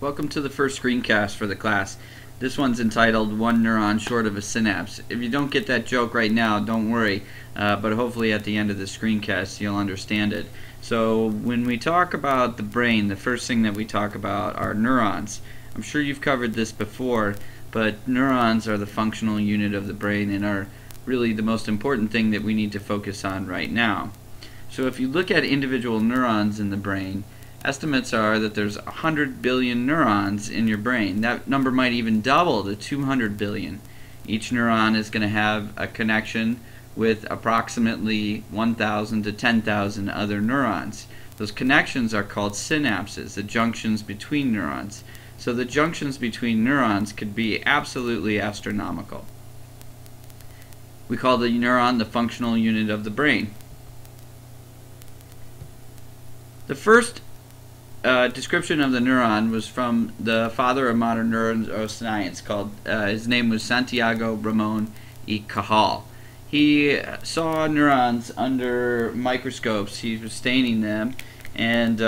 Welcome to the first screencast for the class. This one's entitled One Neuron Short of a Synapse. If you don't get that joke right now, don't worry, but hopefully at the end of the screencast you'll understand it. So when we talk about the brain, the first thing that we talk about are neurons. I'm sure you've covered this before, but neurons are the functional unit of the brain and are really the most important thing that we need to focus on right now. So if you look at individual neurons in the brain, estimates are that there's 100 billion neurons in your brain. That number might even double to 200 billion. Each neuron is going to have a connection with approximately 1,000 to 10,000 other neurons. Those connections are called synapses, the junctions between neurons. So the junctions between neurons could be absolutely astronomical. We call the neuron the functional unit of the brain. The first description of the neuron was from the father of modern neuroscience. His name was Santiago Ramon y Cajal. He saw neurons under microscopes. He was staining them, and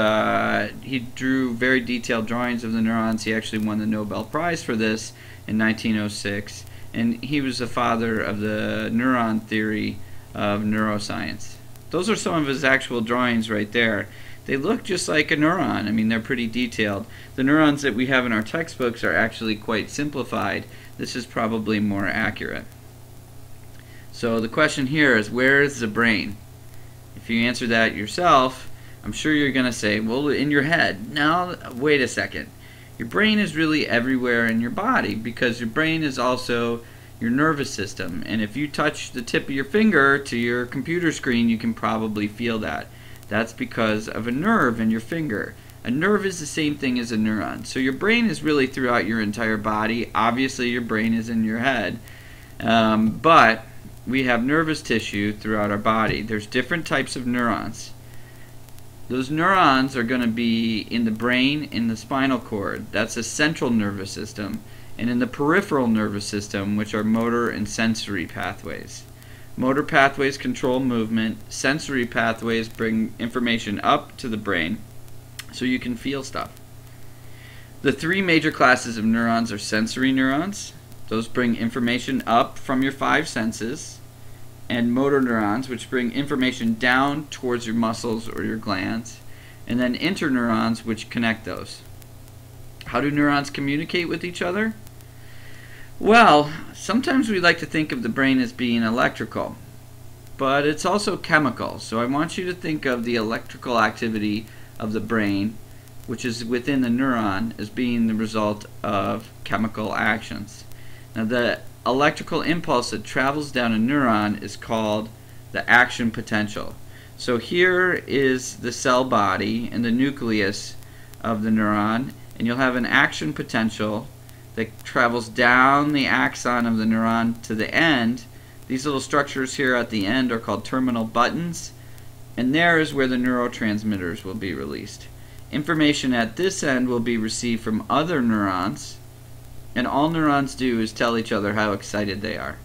he drew very detailed drawings of the neurons. He actually won the Nobel Prize for this in 1906, and he was the father of the neuron theory of neuroscience. Those are some of his actual drawings right there. They look just like a neuron. I mean, they're pretty detailed. The neurons that we have in our textbooks are actually quite simplified. This is probably more accurate. So the question here is, where is the brain? If you answer that yourself, I'm sure you're going to say, well, in your head. Now, wait a second. Your brain is really everywhere in your body because your brain is also your nervous system. And if you touch the tip of your finger to your computer screen, you can probably feel that. That's because of a nerve in your finger. A nerve is the same thing as a neuron. So your brain is really throughout your entire body. Obviously your brain is in your head. But we have nervous tissue throughout our body. There's different types of neurons. Those neurons are going to be in the brain, in the spinal cord. That's a central nervous system. And in the peripheral nervous system, which are motor and sensory pathways. Motor pathways control movement. Sensory pathways bring information up to the brain so you can feel stuff. The three major classes of neurons are sensory neurons. Those bring information up from your five senses. And motor neurons, which bring information down towards your muscles or your glands. And then interneurons, which connect those. How do neurons communicate with each other? Well, sometimes we like to think of the brain as being electrical, but it's also chemical. So I want you to think of the electrical activity of the brain, which is within the neuron, as being the result of chemical actions. Now, the electrical impulse that travels down a neuron is called the action potential. So here is the cell body and the nucleus of the neuron, and you'll have an action potential that travels down the axon of the neuron to the end. These little structures here at the end are called terminal buttons, and there is where the neurotransmitters will be released. Information at this end will be received from other neurons, and all neurons do is tell each other how excited they are.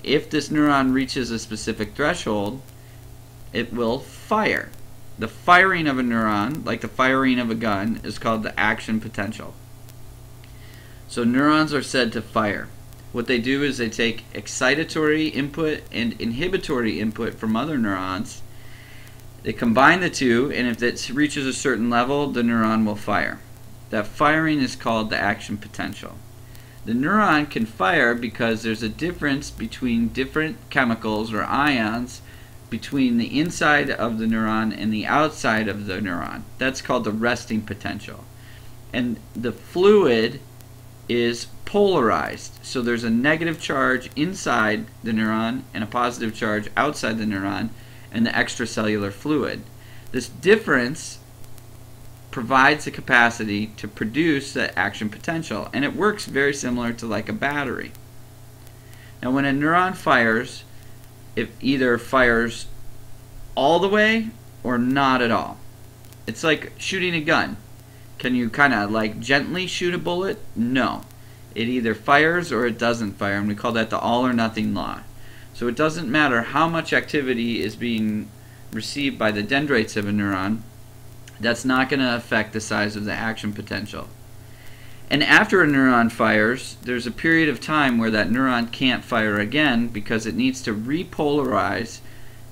If this neuron reaches a specific threshold, it will fire. The firing of a neuron, like the firing of a gun, is called the action potential. So neurons are said to fire. What they do is they take excitatory input and inhibitory input from other neurons. They combine the two, and if it reaches a certain level, the neuron will fire. That firing is called the action potential. The neuron can fire because there's a difference between different chemicals or ions between the inside of the neuron and the outside of the neuron. That's called the resting potential. And the fluid is polarized. So there's a negative charge inside the neuron and a positive charge outside the neuron and the extracellular fluid. This difference provides the capacity to produce the action potential, and it works very similar to like a battery. Now when a neuron fires, it either fires all the way or not at all. It's like shooting a gun. Can you kind of like gently shoot a bullet? No. It either fires or it doesn't fire, and we call that the all or nothing law. So it doesn't matter how much activity is being received by the dendrites of a neuron, that's not going to affect the size of the action potential. And after a neuron fires, there's a period of time where that neuron can't fire again because it needs to repolarize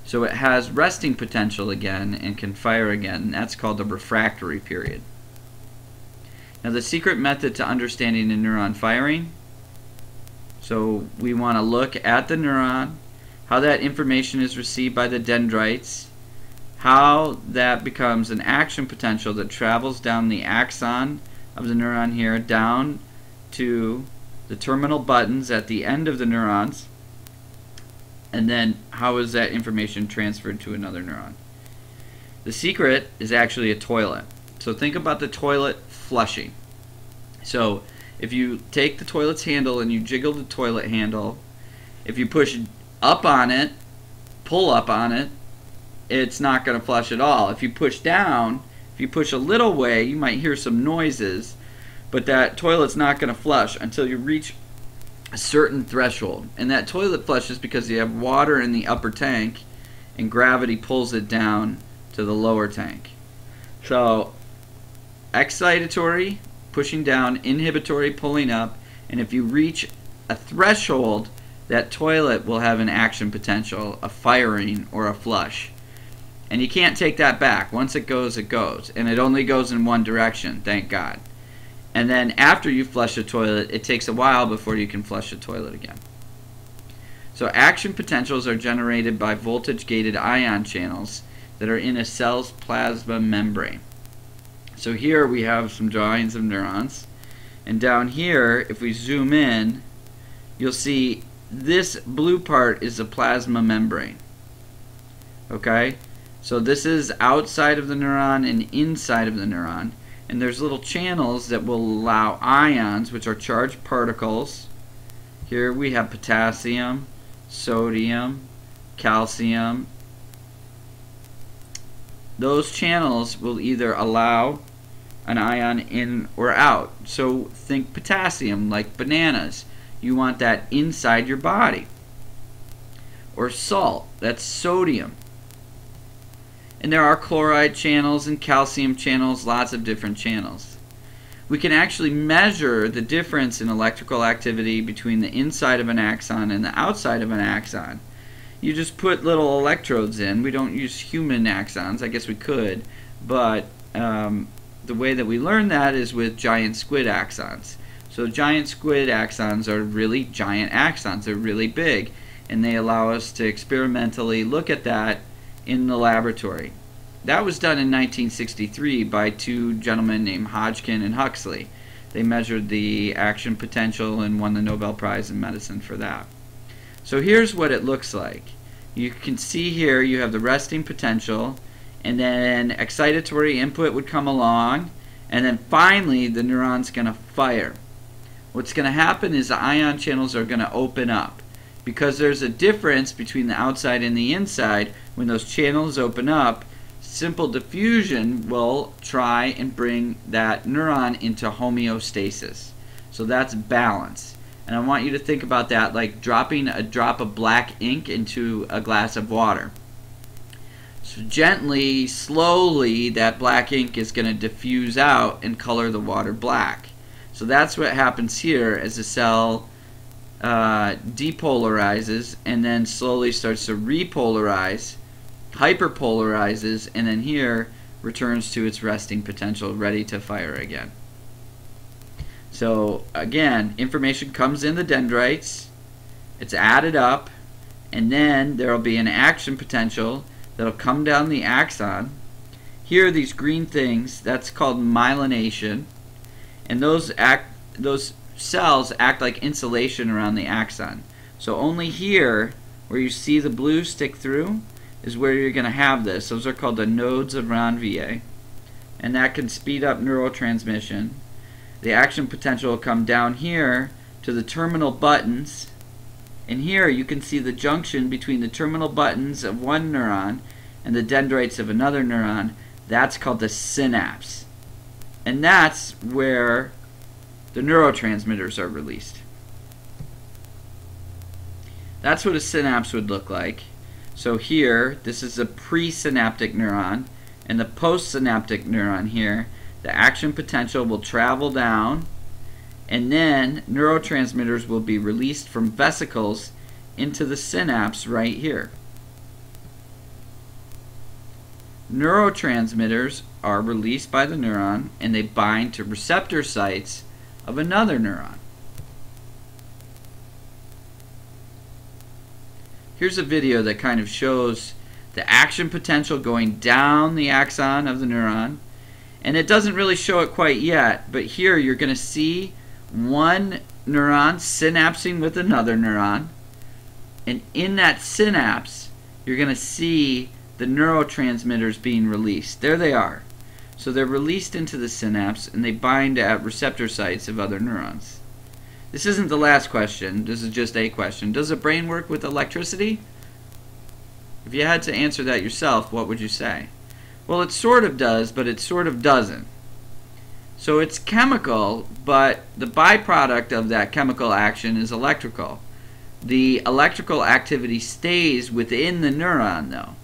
so it has resting potential again and can fire again. And that's called the refractory period. Now the secret method to understanding a neuron firing, so we want to look at the neuron, how that information is received by the dendrites, how that becomes an action potential that travels down the axon of the neuron here down to the terminal buttons at the end of the neurons, and then how is that information transferred to another neuron. The secret is actually a toilet. So think about the toilet flushing. So if you take the toilet's handle and you jiggle the toilet handle, if you push up on it, pull up on it, it's not going to flush at all. If you push down, if you push a little way, you might hear some noises, but that toilet's not going to flush until you reach a certain threshold. And that toilet flushes because you have water in the upper tank and gravity pulls it down to the lower tank. So excitatory, pushing down, inhibitory, pulling up, and if you reach a threshold, that toilet will have an action potential, a firing or a flush. And you can't take that back. Once it goes, it goes. And it only goes in one direction, thank God. And then after you flush the toilet, it takes a while before you can flush the toilet again. So action potentials are generated by voltage-gated ion channels that are in a cell's plasma membrane. So here we have some drawings of neurons. And down here, if we zoom in, you'll see this blue part is the plasma membrane. Okay? So this is outside of the neuron and inside of the neuron. And there's little channels that will allow ions, which are charged particles. Here we have potassium, sodium, calcium. Those channels will either allow an ion in or out. So think potassium, like bananas. You want that inside your body. Or salt, that's sodium. And there are chloride channels and calcium channels, lots of different channels. We can actually measure the difference in electrical activity between the inside of an axon and the outside of an axon. You just put little electrodes in. We don't use human axons. I guess we could, but the way that we learn that is with giant squid axons. So giant squid axons are really giant axons. They're really big, and they allow us to experimentally look at that in the laboratory. That was done in 1963 by two gentlemen named Hodgkin and Huxley. They measured the action potential and won the Nobel Prize in medicine for that. So here's what it looks like. You can see here you have the resting potential, and then excitatory input would come along, and then finally the neuron's going to fire. What's going to happen is the ion channels are going to open up. Because there's a difference between the outside and the inside, when those channels open up, simple diffusion will try and bring that neuron into homeostasis. So that's balance. And I want you to think about that like dropping a drop of black ink into a glass of water. So gently, slowly, that black ink is going to diffuse out and color the water black. So that's what happens here as the cell depolarizes and then slowly starts to repolarize, hyperpolarizes, and then here returns to its resting potential, ready to fire again. So again, information comes in the dendrites, it's added up, and then there will be an action potential that'll come down the axon. Here, these green things, that's called myelination, and those cells act like insulation around the axon. So only here, where you see the blue stick through, is where you're going to have this. Those are called the nodes of Ranvier, and that can speed up neurotransmission. The action potential will come down here to the terminal buttons, and here you can see the junction between the terminal buttons of one neuron and the dendrites of another neuron. That's called the synapse, and that's where the neurotransmitters are released. That's what a synapse would look like. So here, this is a presynaptic neuron, and the postsynaptic neuron here, the action potential will travel down, and then neurotransmitters will be released from vesicles into the synapse right here. Neurotransmitters are released by the neuron and they bind to receptor sites of another neuron. Here's a video that kind of shows the action potential going down the axon of the neuron, and it doesn't really show it quite yet, but here you're going to see one neuron synapsing with another neuron, and in that synapse you're going to see the neurotransmitters being released. There they are. So they're released into the synapse and they bind at receptor sites of other neurons. This isn't the last question, this is just a question. Does the brain work with electricity? If you had to answer that yourself, what would you say? Well, it sort of does, but it sort of doesn't. So it's chemical, but the byproduct of that chemical action is electrical. The electrical activity stays within the neuron, though.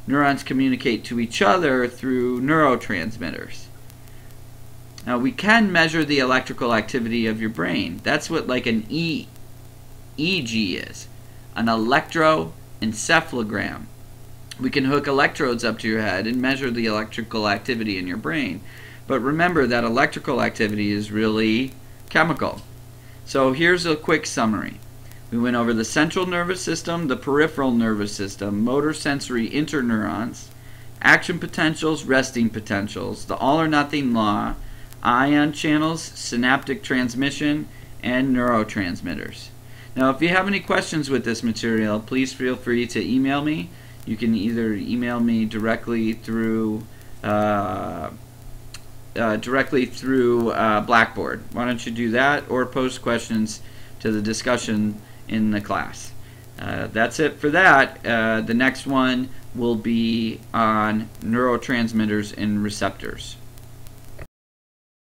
Neurons communicate to each other through neurotransmitters. Now, we can measure the electrical activity of your brain. That's what like an EEG is, an electroencephalogram. We can hook electrodes up to your head and measure the electrical activity in your brain. But remember that electrical activity is really chemical. So here's a quick summary. We went over the central nervous system, the peripheral nervous system, motor sensory interneurons, action potentials, resting potentials, the all or nothing law, ion channels, synaptic transmission, and neurotransmitters. Now, if you have any questions with this material, please feel free to email me. You can either email me directly through Blackboard. Why don't you do that, or post questions to the discussion in the class. That's it for that. The next one will be on neurotransmitters and receptors.